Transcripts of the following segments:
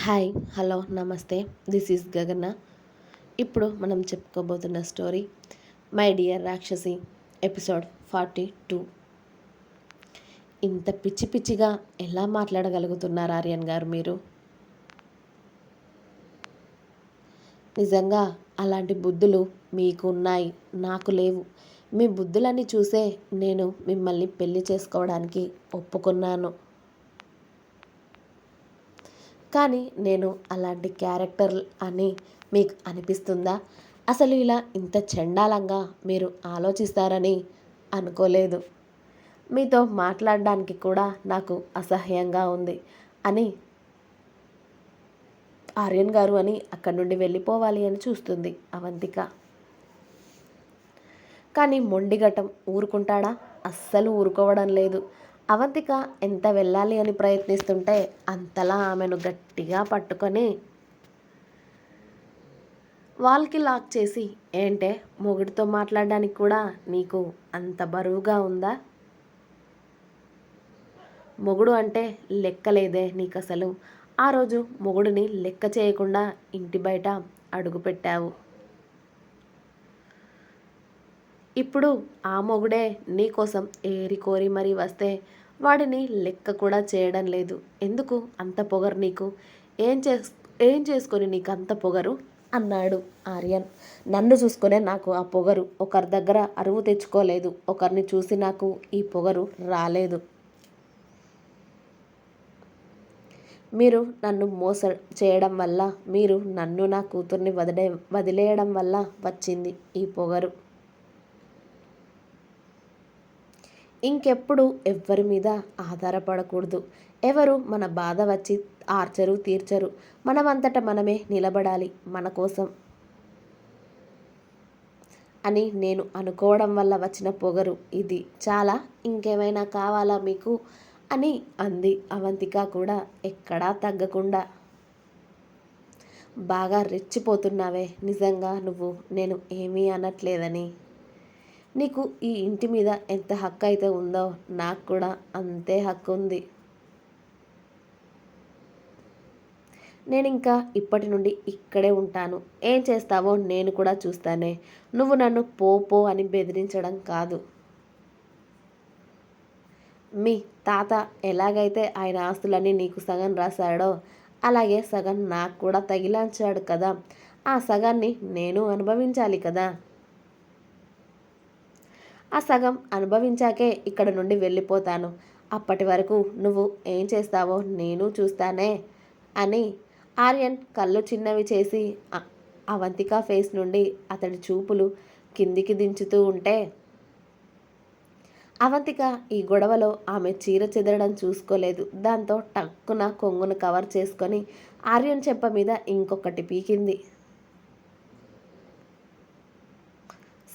Hi hello నమస్తే. This is గగన. ఇప్పుడు మనం చెప్పుకోబోతున్న స్టోరీ మై డియర్ రాక్షసి ఎపిసోడ్ 42. ఇంత పిచ్చి పిచ్చిగా ఎలా మాట్లాడగలుగుతున్నారు ఆర్యన్ గారు మీరు? నిజంగా అలాంటి బుద్ధులు మీకు ఉన్నాయి, నాకు లేవు. మీ బుద్ధులన్నీ చూసే నేను మిమ్మల్ని పెళ్లి చేసుకోవడానికి ఒప్పుకున్నాను. కానీ నేను అలాంటి క్యారెక్టర్ అని మీకు అనిపిస్తుందా? అసలు ఇలా ఇంత చండాలంగా మీరు ఆలోచిస్తారని అనుకోలేదు. మీతో మాట్లాడడానికి కూడా నాకు అసహ్యంగా ఉంది అని ఆర్యన్ గారు అని అక్కడి నుండి వెళ్ళిపోవాలి అని చూస్తుంది అవంతిక. కానీ మొండిగటం ఊరుకుంటాడా? అస్సలు ఊరుకోవడం లేదు. అవంతిక ఎంత వెళ్ళాలి అని ప్రయత్నిస్తుంటే అంతలా ఆమెను గట్టిగా పట్టుకొని వాల్కి లాక్ చేసి, ఏంటే మొగుడితో మాట్లాడడానికి కూడా నీకు అంత బరువుగా ఉందా? మొగుడు అంటే లెక్కలేదే నీకు అసలు. ఆ రోజు మొగుడిని లెక్క చేయకుండా ఇంటి బయట అడుగుపెట్టావు. ఇప్పుడు ఆ మొగుడే నీకోసం ఏరి కోరి మరీ వస్తే వాడిని లెక్క కూడా చేయడం లేదు. ఎందుకు అంత పొగరు నీకు? ఏం చేసుకొని నీకు అంత పొగరు అన్నాడు ఆర్యన్. నన్ను చూసుకునే నాకు ఆ పొగరు. ఒకరి దగ్గర అరువు తెచ్చుకోలేదు, ఒకరిని చూసి నాకు ఈ పొగరు రాలేదు. మీరు నన్ను మోసం చేయడం వల్ల, మీరు నన్ను నా కూతుర్ని వదిలేయడం వల్ల వచ్చింది ఈ పొగరు. ఇంకెప్పుడు ఎవ్వరి మీద ఆధారపడకూడదు. ఎవరు మన బాధ వచ్చి ఆర్చరు తీర్చరు. మనమంతట మనమే నిలబడాలి మన కోసం అని నేను అనుకోవడం వల్ల వచ్చిన పొగరు ఇది. చాలా, ఇంకేమైనా కావాలా మీకు అని అంది అవంతిక కూడా ఎక్కడా తగ్గకుండా. బాగా రెచ్చిపోతున్నావే నిజంగా నువ్వు. నేను ఏమీ అనట్లేదని. నీకు ఈ ఇంటి మీద ఎంత హక్కు అయితే ఉందో నాకు కూడా అంతే హక్కు ఉంది. నేను ఇంకా ఇప్పటి నుండి ఇక్కడే ఉంటాను. ఏం చేస్తావో నేను కూడా చూస్తానే. నువ్వు నన్ను పో అని బెదిరించడం కాదు. మీ తాత ఎలాగైతే ఆయన ఆస్తులన్నీ నీకు సగం రాశాడో అలాగే సగం నాకు కూడా తగిలాంచాడు కదా. ఆ సగాన్ని నేను అనుభవించాలి కదా. ఆ సగం అనుభవించాకే ఇక్కడ నుండి వెళ్ళిపోతాను. అప్పటి వరకు నువ్వు ఏం చేస్తావో నేను చూస్తానే అని ఆర్యన్ కళ్ళు చిన్నవి చేసి అవంతిక ఫేస్ నుండి అతడి చూపులు కిందికి దించుతూ ఉంటే అవంతిక ఈ గొడవలో ఆమె చీర చెదరడం చూసుకోలేదు. దాంతో టక్కున కొంగును కవర్ చేసుకొని ఆర్యన్ చెంప మీద ఇంకొకటి పీకింది.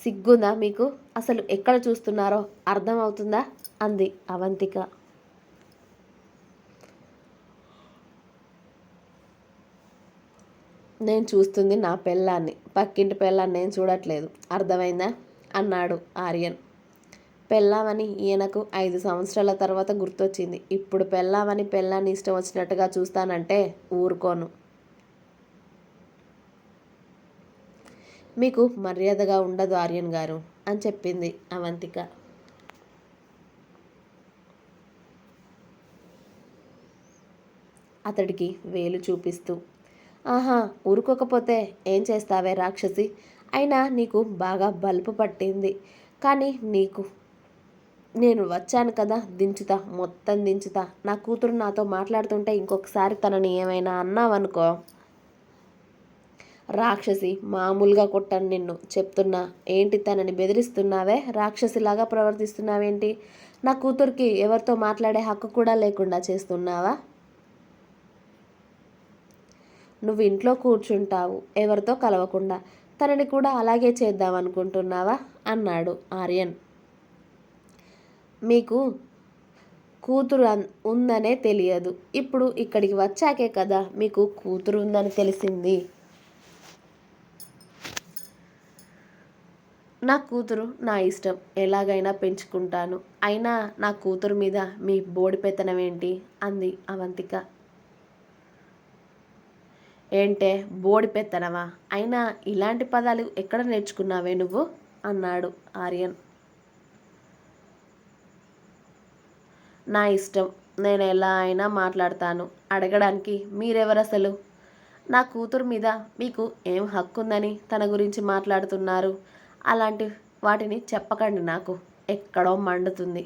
సిగ్గుందా మీకు? అసలు ఎక్కడ చూస్తున్నారో అర్థమవుతుందా అంది అవంతిక. నేను చూస్తుంది నా పెళ్ళాన్ని, పక్కింటి పెళ్ళాన్ని నేను చూడట్లేదు, అర్థమైందా అన్నాడు ఆర్యన్. పెళ్ళామని ఈయనకు 5 సంవత్సరాల తర్వాత గుర్తొచ్చింది. ఇప్పుడు పెళ్ళామని పెళ్ళాన్ని ఇష్టం వచ్చినట్టుగా చూస్తానంటే ఊరుకోను. మీకు మర్యాదగా ఉండదు ఆర్యన్ గారు అని చెప్పింది అవంతిక. అతడికి వేలు చూపిస్తూ, ఆహా ఊరుకోకపోతే ఏం చేస్తావే రాక్షసి. అయినా నీకు బాగా బలుపు పట్టింది. కానీ నీకు నేను వచ్చాను కదా, దించుతా, మొత్తం దించుతా. నా కూతురు నాతో మాట్లాడుతుంటే ఇంకొకసారి తనని ఏమైనా అన్నావనుకో, రాక్షసి మామూలుగా కొట్టను నిన్ను, చెప్తున్నా. ఏంటి తనని బెదిరిస్తున్నావే? రాక్షసిలాగా ప్రవర్తిస్తున్నావేంటి? నా కూతురికి ఎవరితో మాట్లాడే హక్కు కూడా లేకుండా చేస్తున్నావా? నువ్వు ఇంట్లో కూర్చుంటావు ఎవరితో కలవకుండా, తనని కూడా అలాగే చేద్దామనుకుంటున్నావా అన్నాడు ఆర్యన్. మీకు కూతురు ఉందనే తెలియదు. ఇప్పుడు ఇక్కడికి వచ్చాకే కదా మీకు కూతురు ఉందని తెలిసింది. నా కూతురు నా ఇష్టం, ఎలాగైనా పెంచుకుంటాను. అయినా నా కూతురు మీద మీ బోడి పెత్తనం ఏంటి అంది అవంతిక. ఏంటే బోడి పెత్తనవా? అయినా ఇలాంటి పదాలు ఎక్కడ నేర్చుకున్నావే నువ్వు అన్నాడు ఆర్యన్. నా ఇష్టం, నేను ఎలా అయినా మాట్లాడతాను. అడగడానికి మీరెవరసలు? నా కూతురు మీద మీకు ఏం హక్కుందని తన గురించి మాట్లాడుతున్నారు? అలాంటి వాటిని చెప్పకండి, నాకు ఎక్కడో మండుతుంది.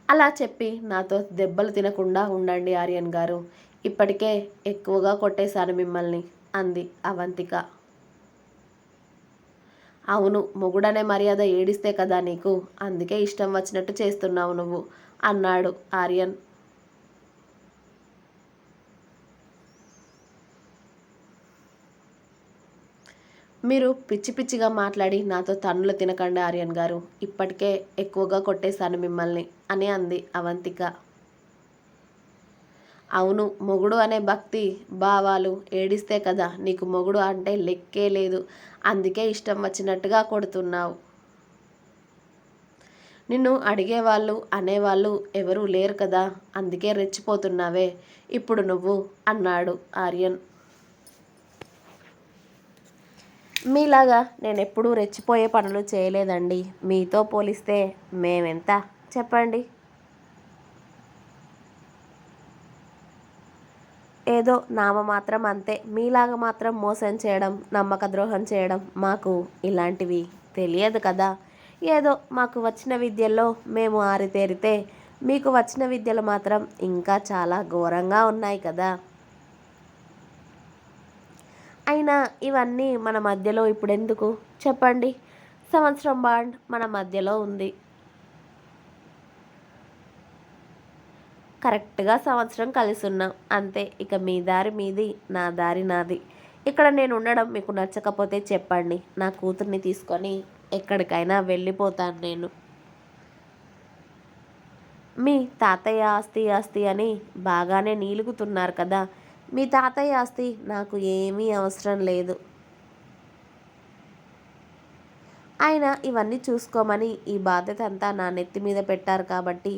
అలా చెప్పి నాతో దెబ్బలు తినకుండా ఉండండి ఆర్యన్ గారు. ఇప్పటికే ఎక్కువగా కొట్టేశాను మిమ్మల్ని అంది అవంతిక. అవును, మొగుడనే మర్యాద ఏడిస్తే కదా నీకు, అందుకే ఇష్టం వచ్చినట్టు చేస్తున్నావు నువ్వు అన్నాడు ఆర్యన్. మీరు పిచ్చి పిచ్చిగా మాట్లాడి నాతో తన్నులు తినకండి ఆర్యన్ గారు, ఇప్పటికే ఎక్కువగా కొట్టేశాను మిమ్మల్ని అని అంది అవంతిక. అవును, మొగుడు అనే భక్తి భావాలు ఏడిస్తే కదా నీకు మొగుడు అంటే లెక్కే లేదు, అందుకే ఇష్టం వచ్చినట్టుగా కొడుతున్నావు. నిన్ను అడిగేవాళ్ళు అనేవాళ్ళు ఎవరూ లేరు కదా, అందుకే రెచ్చిపోతున్నావే ఇప్పుడు నువ్వు అన్నాడు ఆర్యన్. మీలాగా నేను ఎప్పుడూ రెచ్చిపోయే పనులు చేయలేదండి. మీతో పోలిస్తే మేమెంత చెప్పండి. ఏదో నామమాత్రం అంతే. మీలాగా మాత్రం మోసం చేయడం, నమ్మక ద్రోహం చేయడం మాకు ఇలాంటివి తెలియదు కదా. ఏదో మాకు వచ్చిన విద్యల్లో మేము ఆరితేరితే మీకు వచ్చిన విద్యలు మాత్రం ఇంకా చాలా ఘోరంగా ఉన్నాయి కదా. అయినా ఇవన్నీ మన మధ్యలో ఇప్పుడెందుకు చెప్పండి. సంవత్సరం బాండ్ మన మధ్యలో ఉంది. కరెక్ట్గా సంవత్సరం కలిసి ఉన్నాం అంతే. ఇక మీ దారి మీది, నా దారి నాది. ఇక్కడ నేను ఉండడం మీకు నచ్చకపోతే చెప్పండి, నా కూతుర్ని తీసుకొని ఎక్కడికైనా వెళ్ళిపోతాను నేను. మీ తాతయ్య ఆస్తి ఆస్తి అని బాగానే నీలుగుతున్నారు కదా. మీ తాతయ్య ఆస్తి నాకు ఏమీ అవసరం లేదు. ఆయన ఇవన్నీ చూసుకోమని ఈ బాధ్యత అంతా నా నెత్తి మీద పెట్టారు కాబట్టి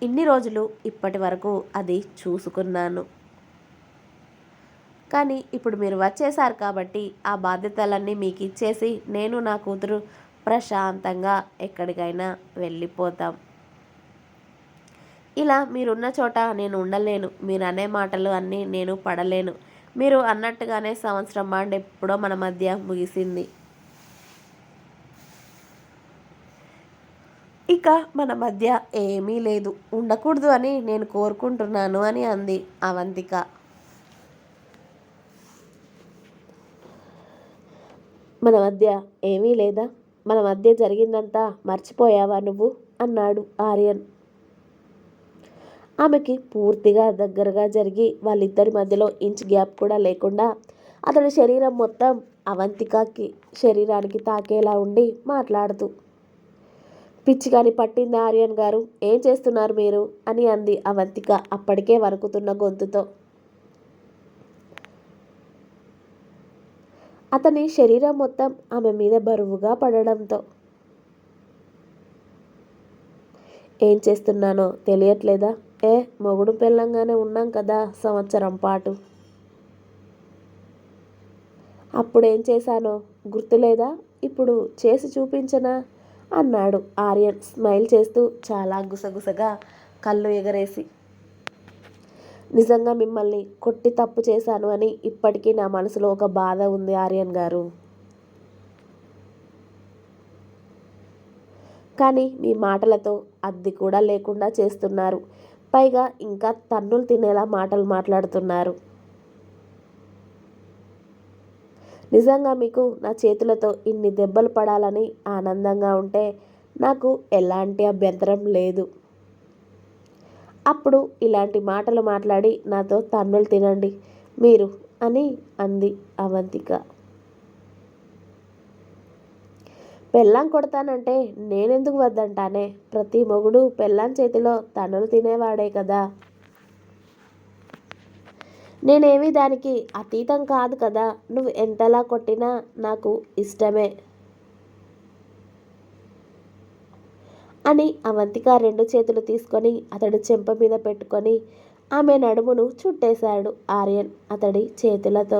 ఇన్ని రోజులు ఇప్పటి వరకు అది చూసుకున్నాను. కానీ ఇప్పుడు మీరు వచ్చేసారు కాబట్టి ఆ బాధ్యతలన్నీ మీకు ఇచ్చేసి నేను నా కూతురు ప్రశాంతంగా ఎక్కడికైనా వెళ్ళిపోతాం. ఇలా మీరున్న చోట నేను ఉండలేను. మీరు అనే మాటలు అన్నీ నేను పడలేను. మీరు అన్నట్టుగానే సంవత్సరం బాండ్ ఎప్పుడో మన మధ్య ముగిసింది. ఇక మన మధ్య ఏమీ లేదు, ఉండకూడదు అని నేను కోరుకుంటున్నాను అని అంది అవంతిక. మన మధ్య ఏమీ లేదా? మన మధ్య జరిగిందంతా మర్చిపోయావా నువ్వు అన్నాడు ఆర్యన్. ఆమెకి పూర్తిగా దగ్గరగా జరిగి వాళ్ళిద్దరి మధ్యలో ఇంచ్ గ్యాప్ కూడా లేకుండా అతడి శరీరం మొత్తం అవంతికకి శరీరానికి తాకేలా ఉండి మాట్లాడుతూ, పిచ్చిగాని పట్టింది ఆర్యన్ గారు, ఏం చేస్తున్నారు మీరు అని అంది అవంతిక అప్పటికే వణుకుతున్న గొంతుతో. అతని శరీరం మొత్తం ఆమె మీద బరువుగా పడడంతో. ఏం చేస్తున్నానో తెలియట్లేదా? మొగుడు పెళ్ళంగానే ఉన్నాం కదా సంవత్సరం పాటు. అప్పుడేం చేశానో గుర్తులేదా? ఇప్పుడు చేసి చూపించనా అన్నాడు ఆర్యన్ స్మైల్ చేస్తూ చాలా గుసగుసగా కళ్ళు ఎగరేసి. నిజంగా మిమ్మల్ని కొట్టి తప్పు చేశాను అని ఇప్పటికీ నా మనసులో ఒక బాధ ఉంది ఆర్యన్ గారు. కానీ మీ మాటలతో అద్ది కూడా లేకుండా చేస్తున్నారు. పైగా ఇంకా తన్నులు తినేలా మాటలు మాట్లాడుతున్నారు. నిజంగా మీకు నా చేతులతో ఇన్ని దెబ్బలు పడాలని ఆనందంగా ఉంటే నాకు ఎలాంటి అభ్యంతరం లేదు. అప్పుడు ఇలాంటి మాటలు మాట్లాడి నాతో తన్నులు తినండి మీరు అని అంది అవంతిక. పెళ్ళాం కొడతానంటే నేనెందుకు వద్దంటానే? ప్రతి మొగుడు పెళ్ళాం చేతిలో తన్నులు తినేవాడే కదా. నేనేమీ దానికి అతీతం కాదు కదా. నువ్వు ఎంతలా కొట్టినా నాకు ఇష్టమే అని అవంతిక రెండు చేతులు తీసుకొని అతడి చెంప మీద పెట్టుకొని ఆమె నడుమును చుట్టేశాడు ఆర్యన్ అతడి చేతులతో.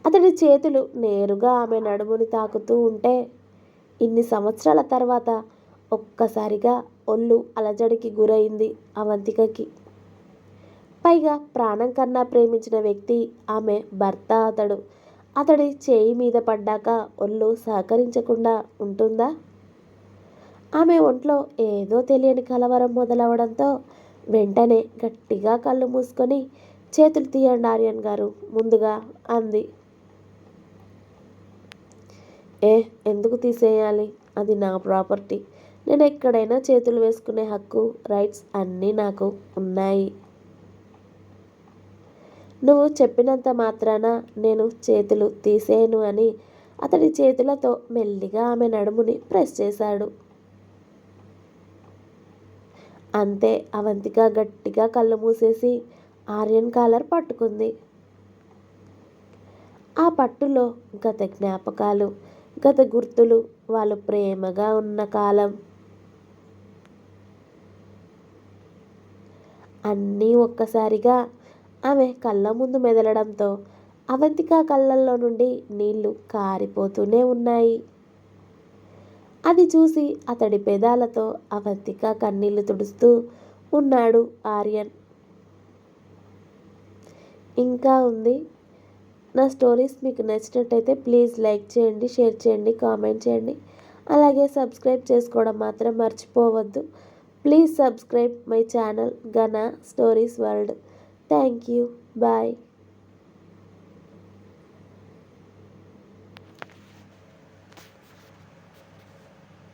అతడి చేతులు నేరుగా ఆమె నడుముని తాకుతూ ఉంటే ఇన్ని సంవత్సరాల తర్వాత ఒక్కసారిగా ఒళ్ళు అలజడికి గురైంది అవంతికకి. పైగా ప్రాణం కన్నా ప్రేమించిన వ్యక్తి ఆమె భర్త అతడు. అతడి చేయి మీద పడ్డాక ఒళ్ళు సహకరించకుండా ఉంటుందా? ఆమె ఒంట్లో ఏదో తెలియని కలవరం మొదలవడంతో వెంటనే గట్టిగా కళ్ళు మూసుకొని చేతులు తీయండి ఆర్యన్ గారు ముందుగా అంది. ఎందుకు తీసేయాలి? అది నా ప్రాపర్టీ. నేను ఎక్కడైనా చేతులు వేసుకునే హక్కు, రైట్స్ అన్నీ నాకు ఉన్నాయి. నువ్వు చెప్పినంత మాత్రాన నేను చేతులు తీసేయను అని అతడి చేతులతో మెల్లిగా ఆమె నడుముని ప్రెస్ చేశాడు. అంతే, అవంతిక గట్టిగా కళ్ళు మూసేసి ఆర్యన్ కాలర్ పట్టుకుంది. ఆ పట్టులో గత జ్ఞాపకాలు, గత గుర్తులు, వాళ్ళు ప్రేమగా ఉన్న కాలం అన్నీ ఒక్కసారిగా ఆమె కళ్ళ ముందు మెదలడంతో అవంతిక కళ్ళల్లో నుండి నీళ్లు కారిపోతూనే ఉన్నాయి. అది చూసి అతడి పెదాలతో అవంతిక కన్నీళ్లు తుడుస్తూ ఉన్నాడు ఆర్యన్. ఇంకా ఉంది. నా స్టోరీస్ మీకు నచ్చినట్టయితే ప్లీజ్ లైక్ చేయండి, షేర్ చేయండి, కామెంట్ చేయండి. అలాగే సబ్స్క్రైబ్ చేసుకోవడం మాత్రం మర్చిపోవద్దు. Please subscribe my channel Gana stories world. Thank you. Bye.